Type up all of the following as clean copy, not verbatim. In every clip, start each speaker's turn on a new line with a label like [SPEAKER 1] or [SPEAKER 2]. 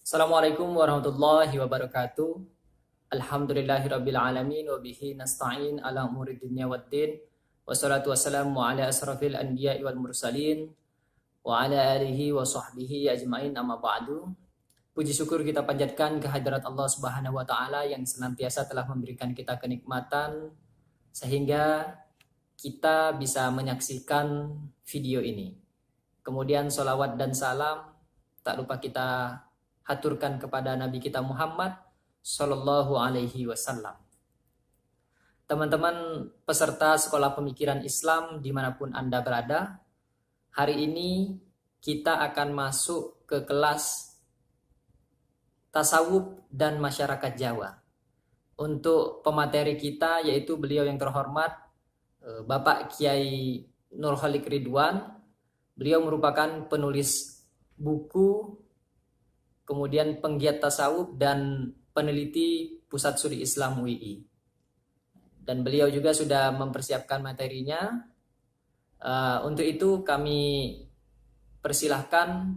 [SPEAKER 1] Assalamualaikum warahmatullahi wabarakatuh. Alhamdulillahirabbil alamin wa bihi nasta'in ala umuri dunya waddin. Wassalatu wassalamu ala asrafil anbiya'i wal mursalin wa ala alihi wa sahbihi ajmain amma ba'du. Puji syukur kita panjatkan kehadirat Allah Subhanahu wa taala yang senantiasa telah memberikan kita kenikmatan sehingga kita bisa menyaksikan video ini. Kemudian sholawat dan salam tak lupa kita haturkan kepada Nabi kita Muhammad Sallallahu Alaihi Wasallam. Teman-teman peserta Sekolah Pemikiran Islam dimanapun Anda berada, hari ini kita akan masuk ke kelas Tasawuf dan Masyarakat Jawa. Untuk pemateri kita yaitu beliau yang terhormat Bapak Kiai Nurholik Ridwan. Beliau merupakan penulis buku, kemudian penggiat tasawuf dan peneliti Pusat Studi Islam UI. Dan beliau juga sudah mempersiapkan materinya. Untuk itu kami persilahkan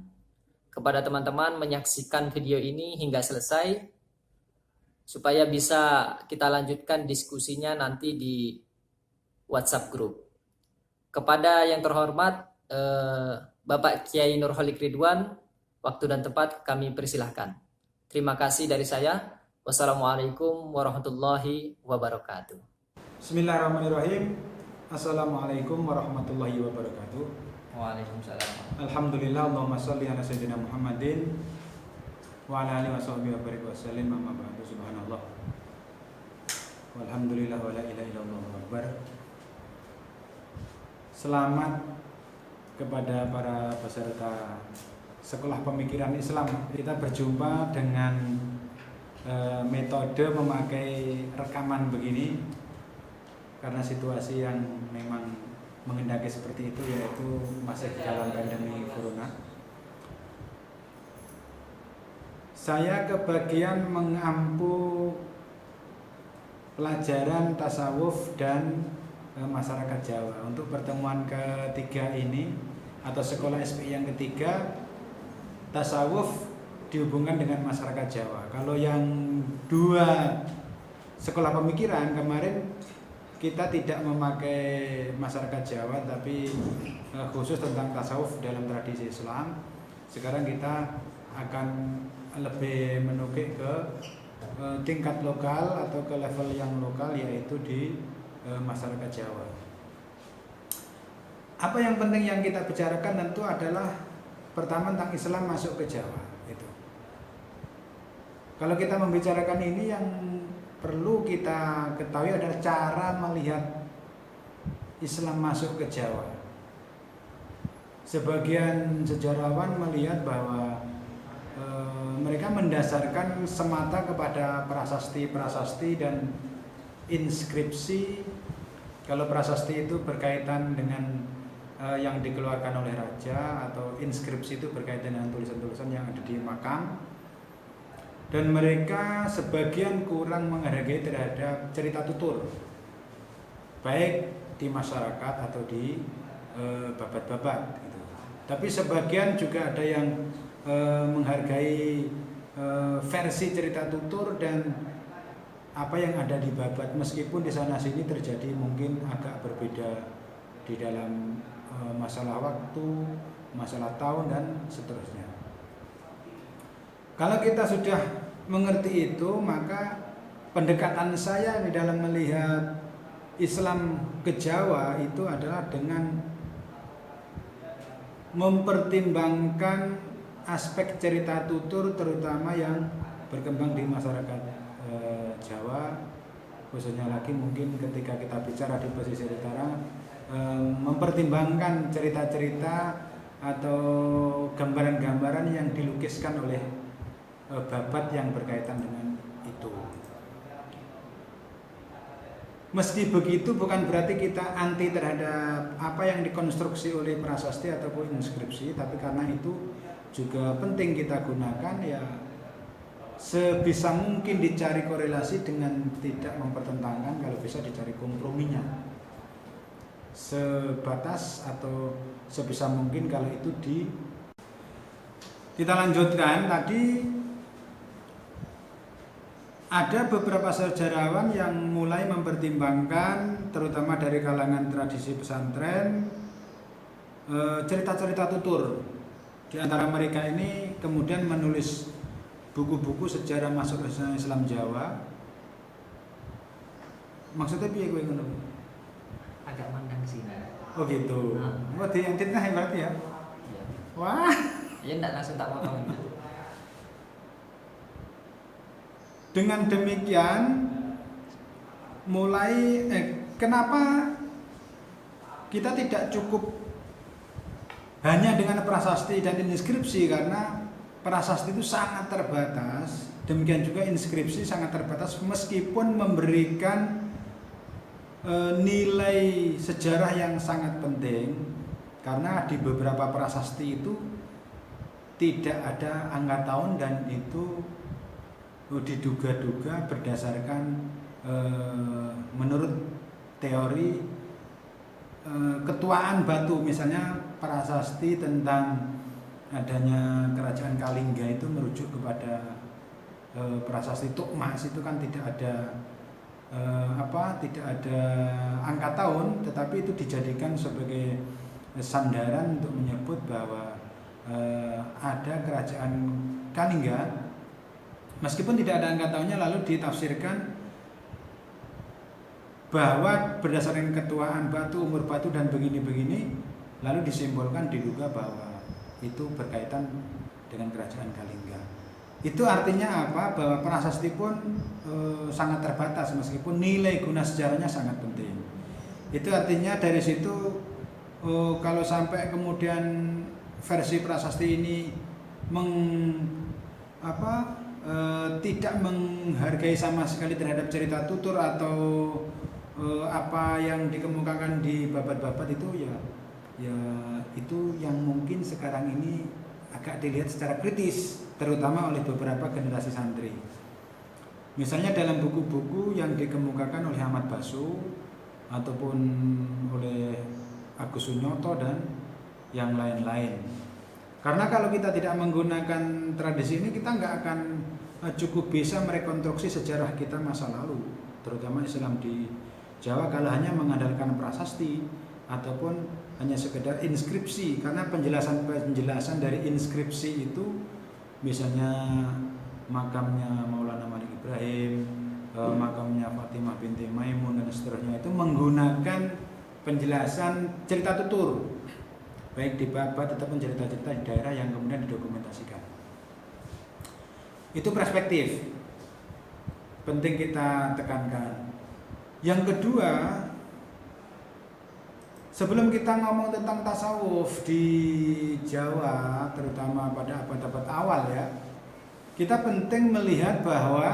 [SPEAKER 1] kepada teman-teman menyaksikan video ini hingga selesai supaya bisa kita lanjutkan diskusinya nanti di WhatsApp group. Kepada yang terhormat Bapak Kiai Nurholik Ridwan, waktu dan tempat kami persilahkan. Terima kasih dari saya. Wassalamualaikum warahmatullahi wabarakatuh.
[SPEAKER 2] Bismillahirrahmanirrahim. Assalamualaikum warahmatullahi wabarakatuh.
[SPEAKER 1] Waalaikumsalam.
[SPEAKER 2] Alhamdulillah, Allahumma sholli ala sayyidina Muhammadin wa ala alihi washabbihi wa barik wa sallim. Amma ba'du. Subhanallah walhamdulillah wa la ilaha illallah wallahu akbar. Selamat kepada para peserta Sekolah Pemikiran Islam. Kita berjumpa dengan metode memakai rekaman begini karena situasi yang memang menghendaki seperti itu, yaitu masih dalam pandemi corona. Saya kebagian mengampu pelajaran tasawuf dan masyarakat Jawa. Untuk pertemuan ketiga ini atau sekolah SPI yang ketiga, tasawuf dihubungkan dengan masyarakat Jawa. Kalau yang dua sekolah pemikiran kemarin kita tidak memakai masyarakat Jawa, tapi khusus tentang tasawuf dalam tradisi Islam. Sekarang kita akan lebih menukik ke tingkat lokal atau ke level yang lokal, yaitu di masyarakat Jawa. Apa yang penting yang kita bicarakan tentu adalah pertama tentang Islam masuk ke Jawa. Itu. Kalau kita membicarakan ini, yang perlu kita ketahui adalah cara melihat Islam masuk ke Jawa. Sebagian sejarawan melihat bahwa mereka mendasarkan semata kepada prasasti-prasasti dan inskripsi. Kalau prasasti itu berkaitan dengan yang dikeluarkan oleh raja, atau inskripsi itu berkaitan dengan tulisan-tulisan yang ada di makam. Dan mereka sebagian kurang menghargai terhadap cerita tutur, baik di masyarakat atau di babat-babat gitu. Tapi sebagian juga ada yang menghargai versi cerita tutur dan apa yang ada di babat, meskipun di sana sini terjadi mungkin agak berbeda di dalam masalah waktu, masalah tahun dan seterusnya. Kalau kita sudah mengerti itu, maka pendekatan saya di dalam melihat Islam ke Jawa itu adalah dengan mempertimbangkan aspek cerita tutur, terutama yang berkembang di masyarakat Jawa, khususnya lagi mungkin ketika kita bicara di pesisir utara, mempertimbangkan cerita-cerita atau gambaran-gambaran yang dilukiskan oleh babat yang berkaitan dengan itu. Meski begitu, bukan berarti kita anti terhadap apa yang dikonstruksi oleh prasasti ataupun inskripsi, tapi karena itu juga penting kita gunakan, ya sebisa mungkin dicari korelasi dengan tidak mempertentangkan, kalau bisa dicari komprominya sebatas atau sebisa mungkin kalau itu kita lanjutkan tadi ada beberapa sejarawan yang mulai mempertimbangkan, terutama dari kalangan tradisi pesantren, cerita-cerita tutur. Di antara mereka ini kemudian menulis buku-buku sejarah masuk Islam Jawa. Maksudnya piye kowe ngono?
[SPEAKER 1] Agak mandang sini.
[SPEAKER 2] Oh gitu. Oh diedit nah berarti ya.
[SPEAKER 1] Iya.
[SPEAKER 2] Wah.
[SPEAKER 1] Ya enggak langsung tak potong.
[SPEAKER 2] Dengan demikian mulai kenapa kita tidak cukup hanya dengan prasasti dan inskripsi, karena prasasti itu sangat terbatas, demikian juga inskripsi sangat terbatas meskipun memberikan nilai sejarah yang sangat penting, karena di beberapa prasasti itu tidak ada angka tahun dan itu diduga-duga berdasarkan menurut teori ketuaan batu. Misalnya prasasti tentang adanya kerajaan Kalingga itu merujuk kepada prasasti Tukmas, itu kan tidak ada tidak ada angka tahun, tetapi itu dijadikan sebagai sandaran untuk menyebut bahwa ada kerajaan Kalingga meskipun tidak ada angka tahunnya, lalu ditafsirkan bahwa berdasarkan ketuaan batu, umur batu dan begini-begini, lalu disimbolkan diduga bahwa itu berkaitan dengan kerajaan Kalingga. Itu artinya apa? Bahwa prasasti pun sangat terbatas meskipun nilai guna sejarahnya sangat penting. Itu artinya dari situ kalau sampai kemudian versi prasasti ini tidak menghargai sama sekali terhadap cerita tutur atau apa yang dikemukakan di babat-babat itu ya itu yang mungkin sekarang ini agak dilihat secara kritis, terutama oleh beberapa generasi santri. Misalnya dalam buku-buku yang dikemukakan oleh Ahmad Basu ataupun oleh Agus Sunyoto dan yang lain-lain. Karena kalau kita tidak menggunakan tradisi ini, kita nggak akan cukup bisa merekonstruksi sejarah kita masa lalu, terutama Islam di Jawa, kalau hanya mengandalkan prasasti ataupun hanya sekedar inskripsi. Karena penjelasan dari inskripsi itu, misalnya makamnya Maulana Malik Ibrahim, makamnya Fatimah binti Maimun dan seterusnya, itu menggunakan penjelasan cerita tutur, baik di babat ataupun cerita-cerita di daerah yang kemudian didokumentasikan. Itu perspektif penting kita tekankan. Yang kedua, sebelum kita ngomong tentang tasawuf di Jawa, terutama pada abad-abad awal ya, kita penting melihat bahwa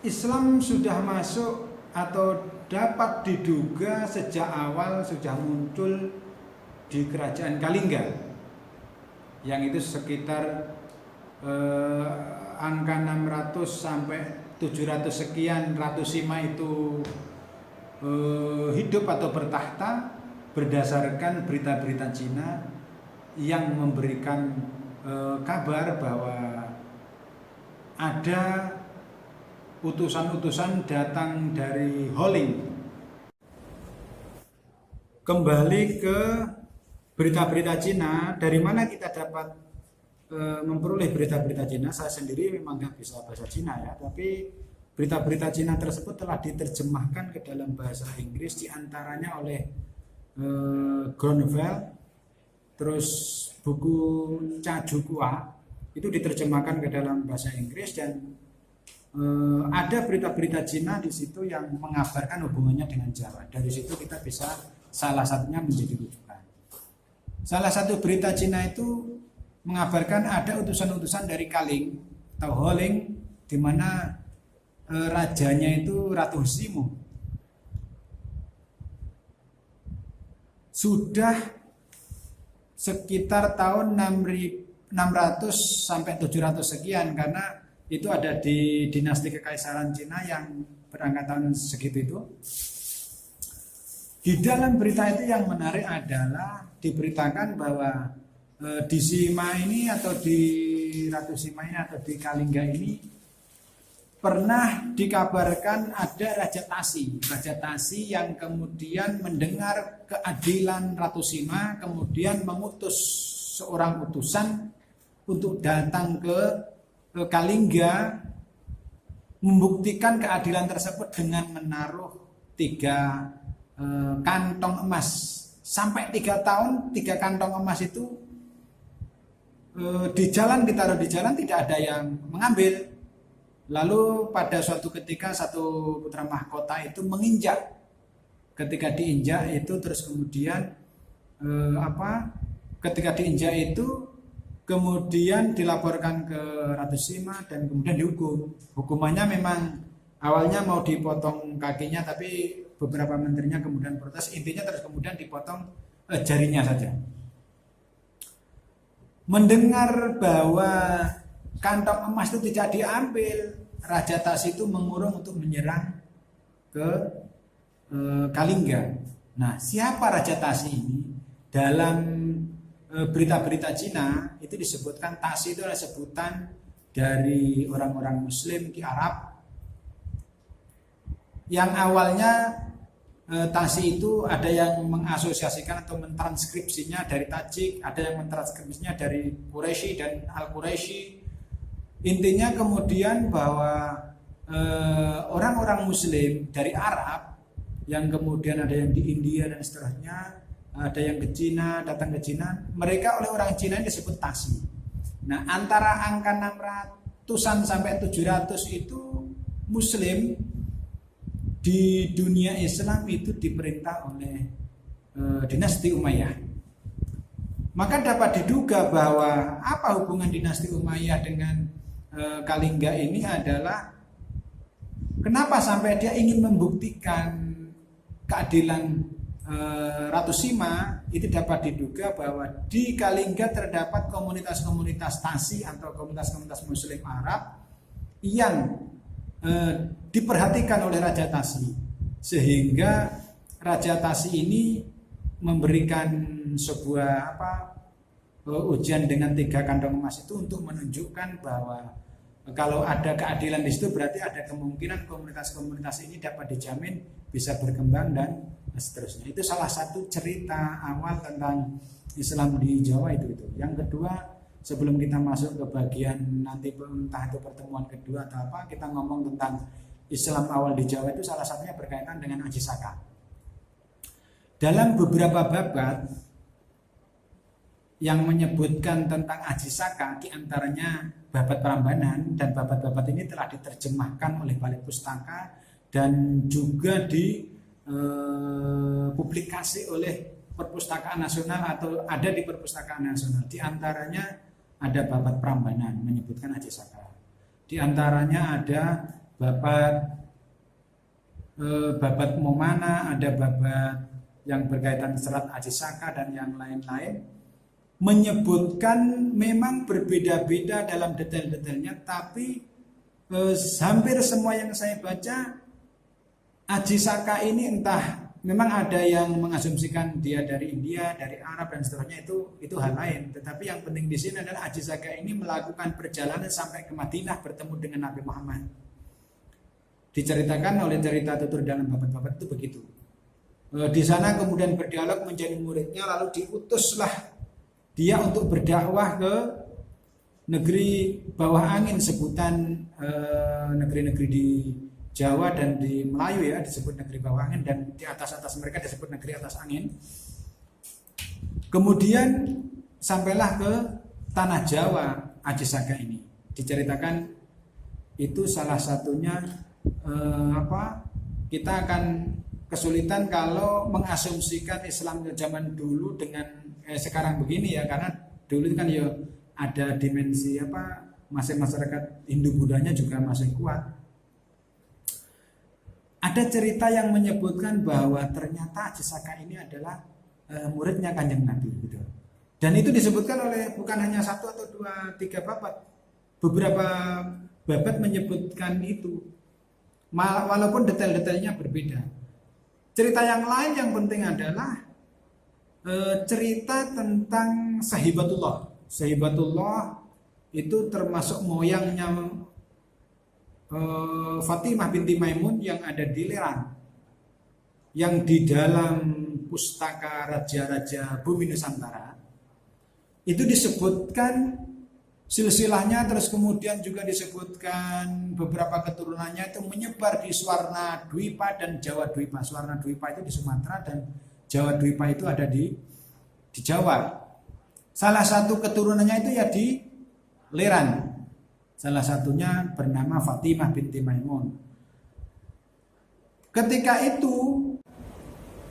[SPEAKER 2] Islam sudah masuk atau dapat diduga sejak awal sudah muncul di kerajaan Kalingga, yang itu sekitar angka 600 sampai 700 sekian Ratu Sima itu hidup atau bertahta berdasarkan berita-berita Cina yang memberikan kabar bahwa ada utusan-utusan datang dari Holing. Kembali ke berita-berita Cina, dari mana kita dapat memperoleh berita-berita Cina? Saya sendiri memang nggak bisa bahasa Cina ya, tapi berita-berita Cina tersebut telah diterjemahkan ke dalam bahasa Inggris, diantaranya oleh Gronvel, terus buku Cajukua itu diterjemahkan ke dalam bahasa Inggris, dan ada berita-berita Cina di situ yang mengabarkan hubungannya dengan Jawa. Dari situ kita bisa salah satunya menjadi rujukan. Salah satu berita Cina itu mengabarkan ada utusan-utusan dari Kaling atau Holing, di mana rajanya itu Ratu Hsimu. Sudah sekitar tahun 600 sampai 700 sekian, karena itu ada di dinasti kekaisaran Cina yang berangkatan segitu itu. Di dalam berita itu yang menarik adalah diberitakan bahwa di Sima ini atau di Ratu Sima ini atau di Kalingga ini pernah dikabarkan ada Raja Tasi yang kemudian mendengar keadilan Ratu Sima, kemudian mengutus seorang utusan untuk datang ke Kalingga, membuktikan keadilan tersebut dengan menaruh 3 kantong emas. Sampai 3 tahun 3 kantong emas itu ditaruh di jalan, tidak ada yang mengambil. Lalu pada suatu ketika satu putra mahkota itu menginjak. Ketika diinjak itu terus kemudian ketika diinjak itu kemudian dilaporkan ke Ratu Sima dan kemudian dihukum. Hukumannya memang awalnya mau dipotong kakinya, tapi beberapa menterinya kemudian protes. Intinya terus kemudian dipotong jarinya saja. Mendengar bahwa kantong emas itu tidak diambil, Raja Tasi itu mengurung untuk menyerang ke Kalingga. Nah, siapa Raja Tasi ini? Dalam berita-berita Cina itu disebutkan Tasi itu adalah sebutan dari orang-orang Muslim di Arab yang awalnya Tasi itu ada yang mengasosiasikan atau mentranskripsinya dari Tajik, ada yang mentranskripsinya dari Quraisy dan Al-Quraisy. Intinya kemudian bahwa orang-orang Muslim dari Arab yang kemudian ada yang di India dan seterusnya, ada yang ke Cina, datang ke Cina, mereka oleh orang Cina disebut Tasi. Nah, antara angka 600-an sampai 700 itu Muslim di dunia Islam itu diperintah oleh dinasti Umayyah. Maka dapat diduga bahwa apa hubungan dinasti Umayyah dengan Kalingga ini adalah kenapa sampai dia ingin membuktikan keadilan Ratu Sima. Itu dapat diduga bahwa di Kalingga terdapat komunitas-komunitas Tasi atau komunitas-komunitas Muslim Arab yang diperhatikan oleh Raja Tasi, sehingga Raja Tasi ini memberikan sebuah ujian dengan 3 kantong emas itu untuk menunjukkan bahwa kalau ada keadilan di situ berarti ada kemungkinan komunitas-komunitas ini dapat dijamin bisa berkembang dan seterusnya. Itu salah satu cerita awal tentang Islam di Jawa itu. Yang kedua, sebelum kita masuk ke bagian nanti entah itu pertemuan kedua atau apa, kita ngomong tentang Islam awal di Jawa itu salah satunya berkaitan dengan Aji Saka. Dalam beberapa babat yang menyebutkan tentang Aji Saka, diantaranya babat Prambanan, dan babat-babat ini telah diterjemahkan oleh Balik Pustaka dan juga dipublikasi oleh Perpustakaan Nasional atau ada di Perpustakaan Nasional. Di antaranya ada babat Prambanan menyebutkan Aji Saka. Di antaranya ada babat Momana, ada babat yang berkaitan serat Aji Saka dan yang lain-lain, menyebutkan memang berbeda-beda dalam detail-detailnya, tapi hampir semua yang saya baca Aji Saka ini entah memang ada yang mengasumsikan dia dari India, dari Arab dan seterusnya, itu hal lain. Tetapi yang penting di sini adalah Aji Saka ini melakukan perjalanan sampai ke Madinah bertemu dengan Nabi Muhammad. Diceritakan oleh cerita tutur dalam babat-babat itu begitu. Di sana kemudian berdialog menjadi muridnya, lalu diutuslah dia untuk berdakwah ke negeri bawah angin, sebutan negeri-negeri di Jawa dan di Melayu ya disebut negeri bawah angin, dan di atas-atas mereka disebut negeri atas angin. Kemudian sampailah ke tanah Jawa Aji Saka ini. Diceritakan itu salah satunya kita akan kesulitan kalau mengasumsikan Islam zaman dulu dengan sekarang begini ya, karena dulu kan ya ada dimensi masih masyarakat Hindu Budanya juga masih kuat. Ada cerita yang menyebutkan bahwa ternyata Aji Saka ini adalah muridnya Kanjeng Nabi gitu. Dan itu disebutkan oleh bukan hanya 1 atau 2, 3 babat. Beberapa babat menyebutkan itu. Walaupun detail-detailnya berbeda. Cerita yang lain yang penting adalah cerita tentang Sahibatullah. Sahibatullah itu termasuk moyangnya Fatimah binti Maimun yang ada di Lerang, yang di dalam pustaka raja-raja bumi Nusantara itu disebutkan silsilahnya, terus kemudian juga disebutkan beberapa keturunannya itu menyebar di Swarna Dwipa dan Jawa Dwipa. Swarna Dwipa itu di Sumatera dan Jawa Dwipa itu ada di Jawa. Salah satu keturunannya itu ya di Leran. Salah satunya bernama Fatimah binti Maimun. Ketika itu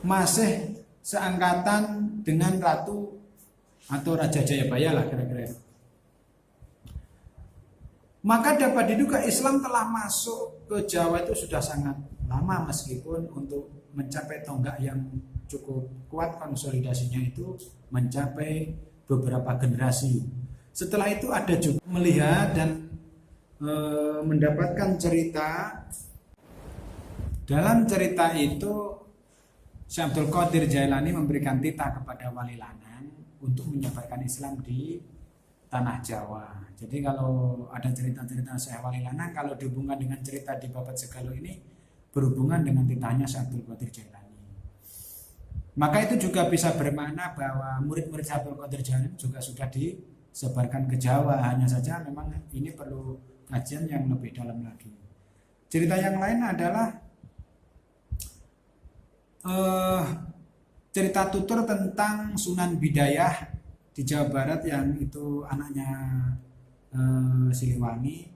[SPEAKER 2] masih seangkatan dengan Ratu atau Raja Jayabaya lah kira-kira. Maka dapat diduga Islam telah masuk ke Jawa itu sudah sangat lama, meskipun untuk mencapai tonggak yang cukup kuat konsolidasinya itu mencapai beberapa generasi. Setelah itu ada juga melihat dan mendapatkan cerita. Dalam cerita itu Syekh Abdul Qadir Jailani memberikan titah kepada Wali Lanang untuk menyebarkan Islam di tanah Jawa. Jadi kalau ada cerita-cerita Syekh Wali Lanang, kalau dihubungkan dengan cerita di Babat Segalo ini berhubungan dengan titahnya Syekh Abdul Qadir Jailani. Maka itu juga bisa bermakna bahwa murid-murid Syekh Abdul Qadir Jailani juga sudah disebarkan ke Jawa. Hanya saja memang ini perlu kajian yang lebih dalam lagi. Cerita yang lain adalah cerita tutur tentang Sunan Bidayah di Jawa Barat, yang itu anaknya Siliwangi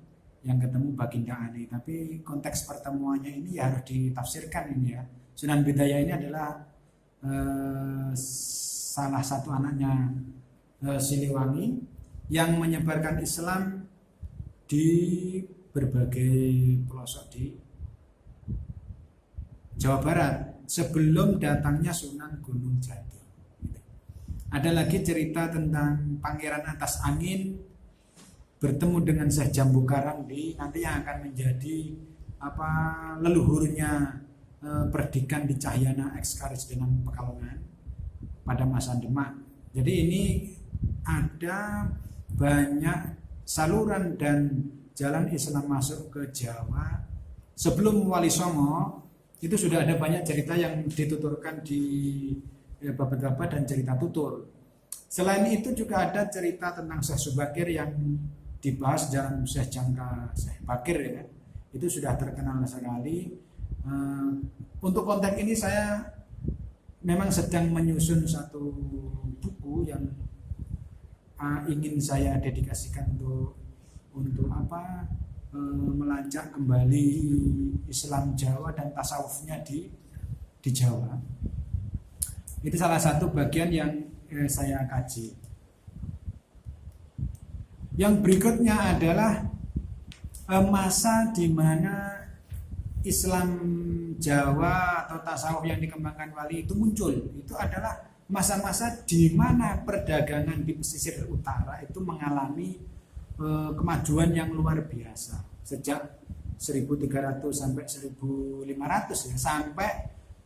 [SPEAKER 2] yang ketemu Baginda Ali. Tapi konteks pertemuannya ini ya harus ditafsirkan ini ya. Sunan Bidayah ini adalah salah satu anaknya Siliwangi yang menyebarkan Islam di berbagai pelosok di Jawa Barat sebelum datangnya Sunan Gunung Jati. Ada lagi cerita tentang Pangeran Atas Angin bertemu dengan Syekh Jambu Karang di nanti yang akan menjadi leluhurnya Perdikan di Cahyana ex Karesidenan Pekalongan pada masa Demak. Jadi ini ada banyak saluran dan jalan Islam masuk ke Jawa. Sebelum Wali Songo itu sudah ada banyak cerita yang dituturkan di Babat-babat dan cerita tutur. Selain itu juga ada cerita tentang Syekh Subakir yang dibahas dalam Syekh Jangka Syekh Bakir ya. Itu sudah terkenal sekali. Untuk konteks ini saya memang sedang menyusun satu buku yang ingin saya dedikasikan untuk melacak kembali Islam Jawa dan tasawufnya di Jawa. Itu salah satu bagian yang saya kaji. Yang berikutnya adalah masa di mana Islam Jawa atau tasawuf yang dikembangkan Wali itu muncul. Itu adalah masa-masa di mana perdagangan di pesisir utara itu mengalami kemajuan yang luar biasa sejak 1300 sampai 1500 ya, sampai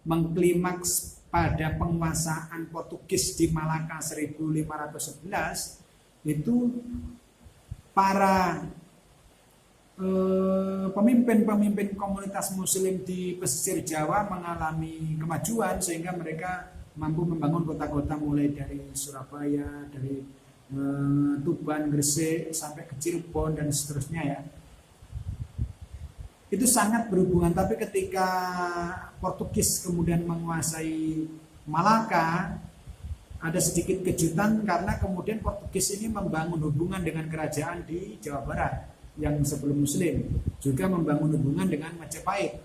[SPEAKER 2] mengklimaks pada penguasaan Portugis di Malaka 1511. Itu para pemimpin-pemimpin komunitas muslim di pesisir Jawa mengalami kemajuan sehingga mereka mampu membangun kota-kota mulai dari Surabaya, dari Tuban, Gresik sampai ke Cirebon dan seterusnya ya. Itu sangat berhubungan. Tapi ketika Portugis kemudian menguasai Malaka, ada sedikit kejutan karena kemudian Portugis ini membangun hubungan dengan kerajaan di Jawa Barat yang sebelum Muslim, juga membangun hubungan dengan Majapahit,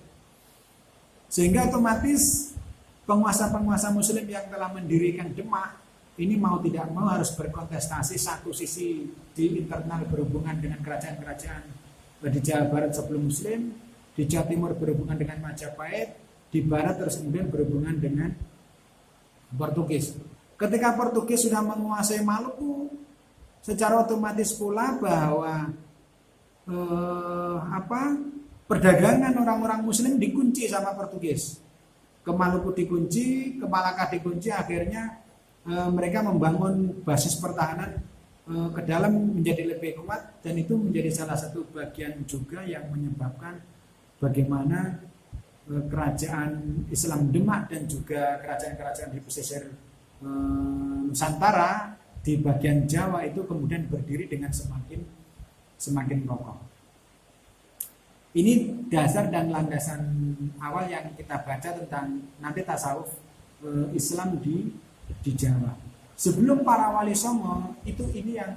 [SPEAKER 2] sehingga otomatis penguasa-penguasa Muslim yang telah mendirikan Demak ini mau tidak mau harus berkontestasi. Satu sisi di internal berhubungan dengan kerajaan-kerajaan di Jawa Barat sebelum Muslim, di Jawa Timur berhubungan dengan Majapahit, di Barat terus kemudian berhubungan dengan Portugis. Ketika Portugis sudah menguasai Maluku, secara otomatis pula bahwa perdagangan orang-orang Muslim dikunci sama Portugis. Ke Maluku dikunci, ke Malaka dikunci, akhirnya mereka membangun basis pertahanan ke dalam menjadi lebih kuat, dan itu menjadi salah satu bagian juga yang menyebabkan bagaimana kerajaan Islam Demak dan juga kerajaan-kerajaan di pesisir Nusantara di bagian Jawa itu kemudian berdiri dengan semakin kokoh. Ini dasar dan landasan awal yang kita baca tentang nanti tasawuf Islam di Jawa. Sebelum para wali songo itu ini yang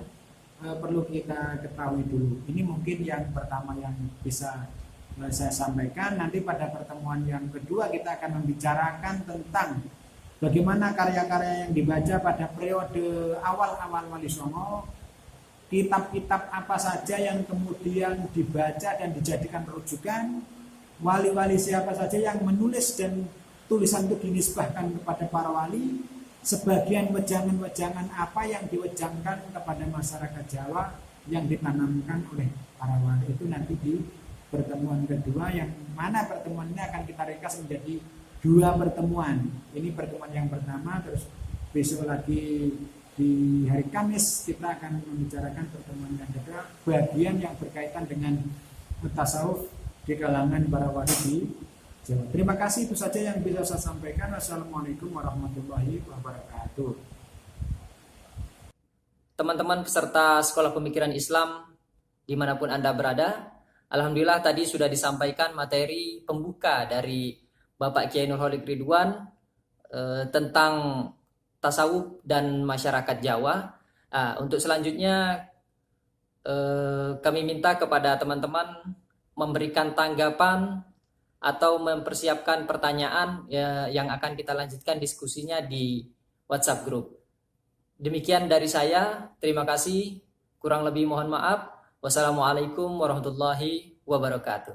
[SPEAKER 2] perlu kita ketahui dulu. Ini mungkin yang pertama yang bisa saya sampaikan. Nanti pada pertemuan yang kedua kita akan membicarakan tentang bagaimana karya-karya yang dibaca pada periode awal-awal Wali Songo, kitab-kitab apa saja yang kemudian dibaca dan dijadikan rujukan, wali-wali siapa saja yang menulis dan tulisan itu dinisbahkan kepada para wali, sebagian wejangan-wejangan apa yang diwejangkan kepada masyarakat Jawa yang ditanamkan oleh para wali. Itu nanti di pertemuan kedua, yang mana pertemuan ini akan kita ringkas menjadi 2 pertemuan. Ini pertemuan yang pertama, terus besok lagi di hari Kamis kita akan membicarakan pertemuan yang kedua, bagian yang berkaitan dengan tasawuf di kalangan para wali di Jawa. Terima kasih, itu saja yang bisa saya sampaikan. Assalamualaikum warahmatullahi wabarakatuh.
[SPEAKER 1] Teman-teman peserta Sekolah Pemikiran Islam dimanapun Anda berada, alhamdulillah tadi sudah disampaikan materi pembuka dari Bapak Kiai Nurholik Ridwan tentang tasawuf dan masyarakat Jawa. Untuk selanjutnya kami minta kepada teman-teman memberikan tanggapan atau mempersiapkan pertanyaan yang akan kita lanjutkan diskusinya di WhatsApp group. Demikian dari saya, terima kasih. Kurang lebih mohon maaf. Wassalamualaikum warahmatullahi wabarakatuh.